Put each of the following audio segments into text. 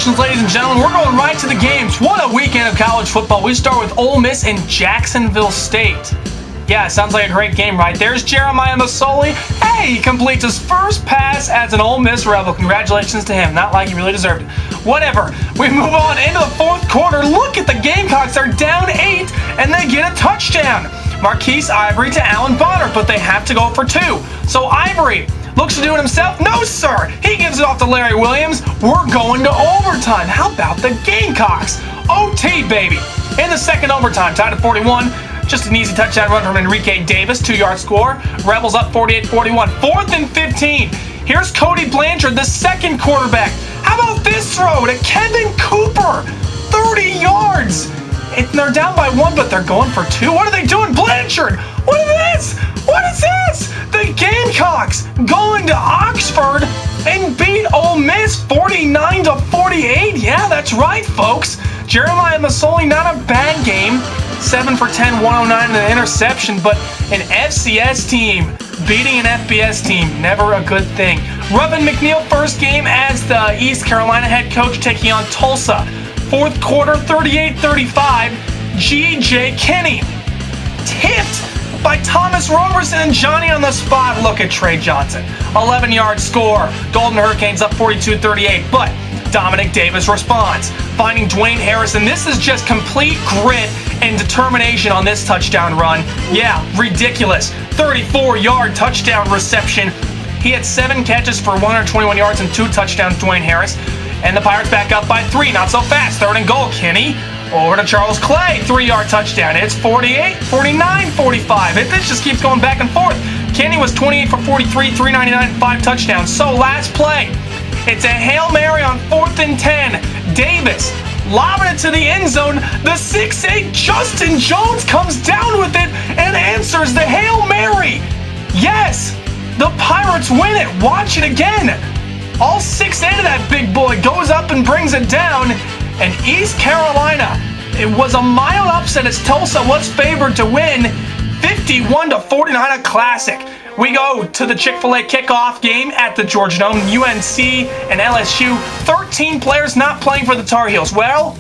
introductions, ladies and gentlemen. We're going right to the games. What a weekend of college football. We start with Ole Miss and Jacksonville State. Yeah, sounds like a great game, right? There's Jeremiah Masoli. Hey, he completes his first pass as an Ole Miss Rebel. Congratulations to him. Not like he really deserved it. Whatever. We move on into the fourth quarter. Look at the Gamecocks. They're down 8, and they get a touchdown. Marquise Ivory to Alan Bonner, but they have to go for 2. So Ivory looks to do it himself. No, sir. He gives it off to Larry Williams. We're going to overtime. How about the Gamecocks? OT, baby. In the second overtime, tied at 41. Just an easy touchdown run from Enrique Davis, 2-yard score. Rebels up 48-41. 4th and 15. Here's Cody Blanchard, the second quarterback. How about this throw to Kevin Cooper? 30 yards. And they're down by 1, but they're going for 2. What are they doing? Blanchard! What is this? What is this? The Gamecocks going to Oxford and beat Ole Miss 49-48. Yeah, that's right, folks. Jeremiah Masoli, not a bad game. 7 for 10, 109 and an interception, but an FCS team beating an FBS team, never a good thing. Ruben McNeil, first game as the East Carolina head coach, taking on Tulsa. Fourth quarter, 38-35, G.J. Kinney. Tipped by Thomas Roberson and Johnny on the spot. Look at Trey Johnson. 11-yard score. Golden Hurricanes up 42-38, but Dominic Davis responds, finding Dwayne Harrison. This is just complete grit and determination on this touchdown run. Yeah, ridiculous. 34-yard touchdown reception. He had 7 catches for 121 yards and 2 touchdowns, Dwayne Harris. And the Pirates back up by 3. Not so fast. 3rd and goal. Kinney over to Charles Clay. 3-yard touchdown. It's 48, 49, 45. This just keeps going back and forth. Kinney was 28 for 43, 399, and 5 touchdowns. So last play, it's a Hail Mary on 4th and 10. Davis lobbing it to the end zone. The 6'8 Justin Jones comes down with it and answers the Hail Mary. Yes, the Pirates win it. Watch it again. All 6'8 of that big boy goes up and brings it down. And East Carolina, it was a mild upset as Tulsa was favored to win 51-49, a classic. We go to the Chick-fil-A kickoff game at the Georgia Dome. UNC and LSU, 13 players not playing for the Tar Heels. Well,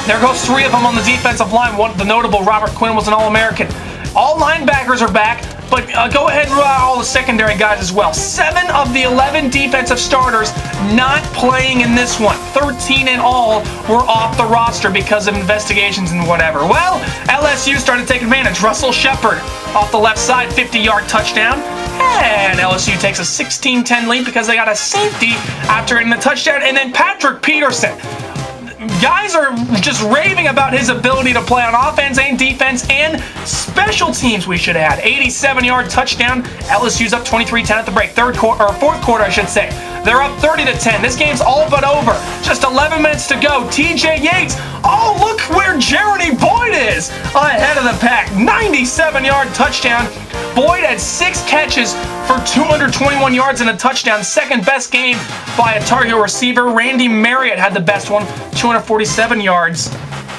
there goes 3 of them on the defensive line. One of the notable, Robert Quinn, was an All-American. All linebackers are back, but go ahead and rule out all the secondary guys as well. 7 of the 11 defensive starters not playing in this one. 13 in all were off the roster because of investigations and whatever. Well, LSU started to take advantage. Russell Shepard off the left side, 50-yard touchdown. And LSU takes a 16-10 lead because they got a safety after getting the touchdown. And then Patrick Peterson. Guys are just raving about his ability to play on offense and defense and special teams, we should add. 87-yard touchdown. LSU's up 23-10 at the break. Fourth quarter, I should say. They're up 30-10. This game's all but over. Just 11 minutes to go. TJ Yates. Oh, look where Jeremy Boyd is ahead of the pack. 97-yard touchdown. Boyd had 6 catches for 221 yards and a touchdown. Second best game by a Tar Heel receiver. Randy Marriott had the best one, 247 yards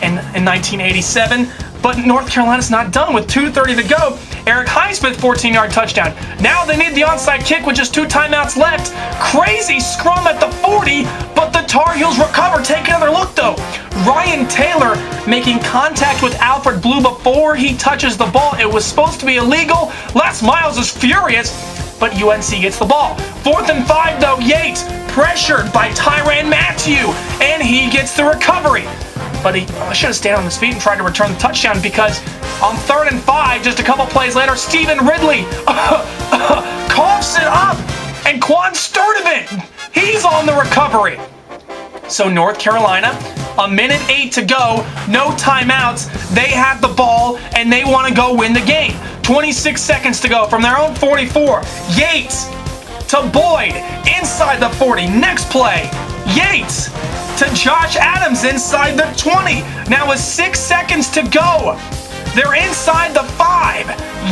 in 1987. But North Carolina's not done with 2:30 to go. Eric Highsmith, 14-yard touchdown. Now they need the onside kick with just 2 timeouts left. Crazy scrum at the 40, but the Tar Heels recover. Take another look, though. Ryan Taylor making contact with Alfred Blue before he touches the ball. It was supposed to be illegal. Les Miles is furious, but UNC gets the ball. 4th and 5, though. Yates pressured by Tyrann Mathieu, and he gets the recovery. But he should have stayed on his feet and tried to return the touchdown because on 3rd and 5, just a couple plays later, Stephen Ridley coughs it up, and Quan Sturdivant, he's on the recovery. So North Carolina, 1:08 to go, no timeouts. They have the ball, and they want to go win the game. 26 seconds to go from their own 44. Yates to Boyd inside the 40. Next play, Yates to Josh Adams inside the 20. Now with 6 seconds to go, they're inside the 5.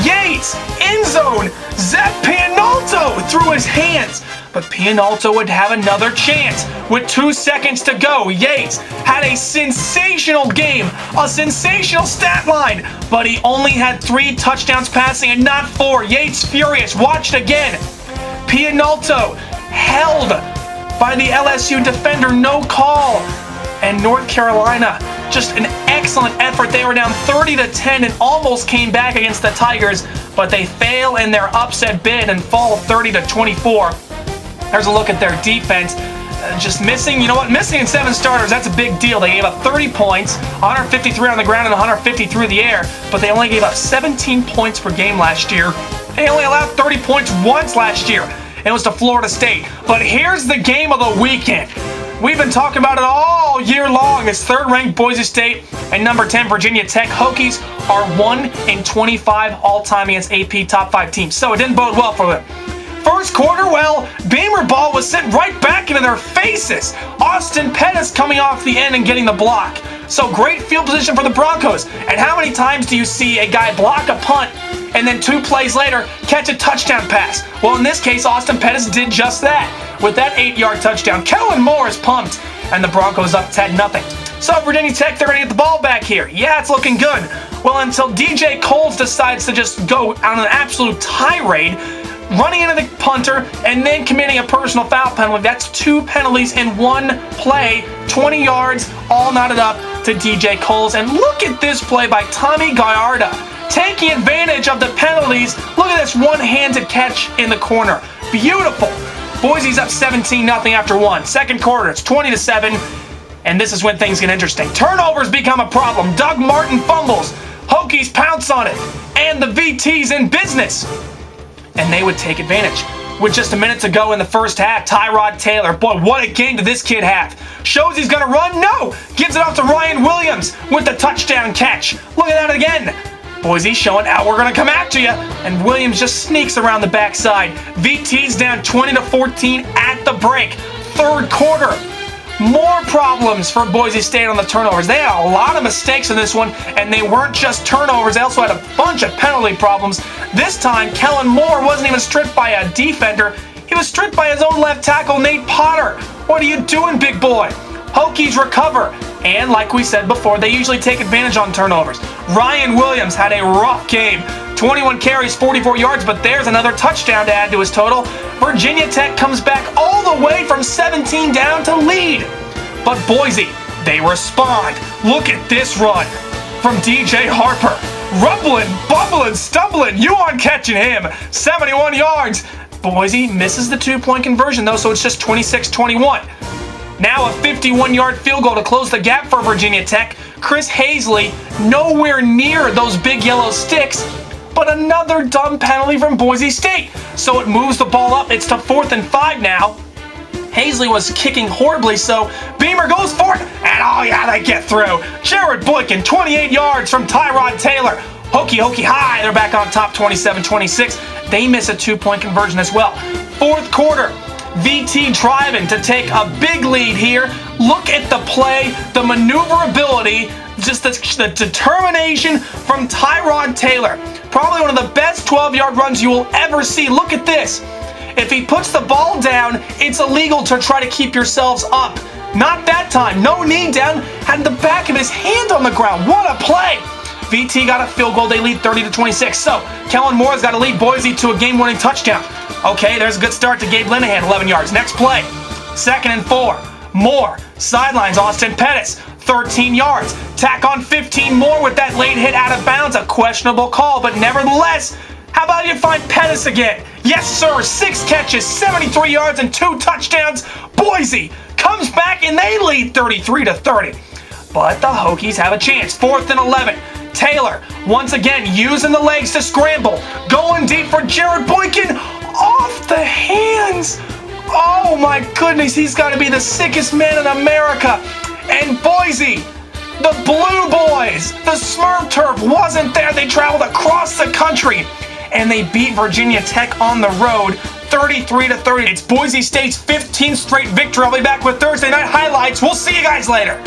Yates, end zone. Zach Pianalto through his hands. But Pianalto would have another chance. With 2 seconds to go, Yates had a sensational game, a sensational stat line, but he only had 3 touchdowns passing and not 4. Yates furious. Watch it again. Pianalto held by the LSU defender, no call. And North Carolina, just an excellent effort. They were down 30-10 and almost came back against the Tigers, but they fail in their upset bid and fall 30-24. There's a look at their defense. Just missing, missing 7 starters, that's a big deal. They gave up 30 points, 153 on the ground and 150 through the air, but they only gave up 17 points per game last year. They only allowed 30 points once last year. It was to Florida State. But here's the game of the weekend. We've been talking about it all year long. It's 3rd-ranked Boise State and number 10 Virginia Tech. Hokies are 1-25 all-time against AP top 5 teams, so it didn't bode well for them. First quarter, well, Beamer ball was sent right back into their faces. Austin Pettis coming off the end and getting the block. So great field position for the Broncos. And how many times do you see a guy block a punt and then 2 plays later catch a touchdown pass? Well, in this case, Austin Pettis did just that. With that 8-yard touchdown, Kellen Moore is pumped, and the Broncos up 10-0. So Virginia Tech, they're going to get the ball back here. Yeah, it's looking good. Well, until DJ Coles decides to just go on an absolute tirade, running into the punter and then committing a personal foul penalty. That's 2 penalties in 1 play, 20 yards, all knotted up to DJ Coles. And look at this play by Tommy Gallardo, taking advantage of the penalties. Look at this one-handed catch in the corner. Beautiful. Boise's up 17-0 after 1. Second quarter, it's 20-7, and this is when things get interesting. Turnovers become a problem. Doug Martin fumbles. Hokies pounce on it, and the VT's in business. And they would take advantage. With just a minute to go in the first half, Tyrod Taylor, boy, what a game did this kid have. Shows he's going to run? No! Gives it off to Ryan Williams with the touchdown catch. Look at that again. Boise showing out, we're going to come after you. And Williams just sneaks around the backside. VT's down 20-14 at the break. Third quarter. More problems for Boise State on the turnovers. They had a lot of mistakes in this one, and they weren't just turnovers. They also had a bunch of penalty problems. This time, Kellen Moore wasn't even stripped by a defender. He was stripped by his own left tackle, Nate Potter. What are you doing, big boy? Hokies recover, and like we said before, they usually take advantage on turnovers. Ryan Williams had a rough game. 21 carries, 44 yards, but there's another touchdown to add to his total. Virginia Tech comes back all the way from 17 down to lead. But Boise, they respond. Look at this run from DJ Harper. Rumbling, bumbling, stumbling. You aren't catching him. 71 yards. Boise misses the 2-point conversion, though, so it's just 26-21. Now a 51-yard field goal to close the gap for Virginia Tech. Chris Hazley nowhere near those big yellow sticks, but another dumb penalty from Boise State. So it moves the ball up. It's to 4th and 5 now. Hazley was kicking horribly, so Beamer goes for it, and oh yeah, they get through. Jared Boykin, 28 yards from Tyrod Taylor. Hokey high, they're back on top 27-26. They miss a 2-point conversion as well. Fourth quarter, VT driving to take a big lead here. Look at the play, the maneuverability, just the determination from Tyrod Taylor. Probably one of the best 12-yard runs you will ever see. Look at this. If he puts the ball down, it's illegal to try to keep yourselves up. Not that time. No knee down. Had the back of his hand on the ground. What a play. VT got a field goal. They lead 30-26. So, Kellen Moore's got to lead Boise to a game-winning touchdown. Okay, there's a good start to Gabe Linehan, 11 yards. Next play, 2nd and 4. Moore sidelines Austin Pettis, 13 yards. Tack on 15 more with that late hit out of bounds. A questionable call, but nevertheless, how about you find Pettis again? Yes, sir. 6 catches, 73 yards, and 2 touchdowns. Boise comes back, and they lead 33-30. But the Hokies have a chance. 4th and 11. Taylor, once again, using the legs to scramble. Going deep for Jared Boykin. Off the hands. Oh, my goodness. He's got to be the sickest man in America. And Boise, the Blue Boys, the Smurf Turf wasn't there. They traveled across the country, and they beat Virginia Tech on the road 33-30. It's Boise State's 15th straight victory. I'll be back with Thursday Night Highlights. We'll see you guys later.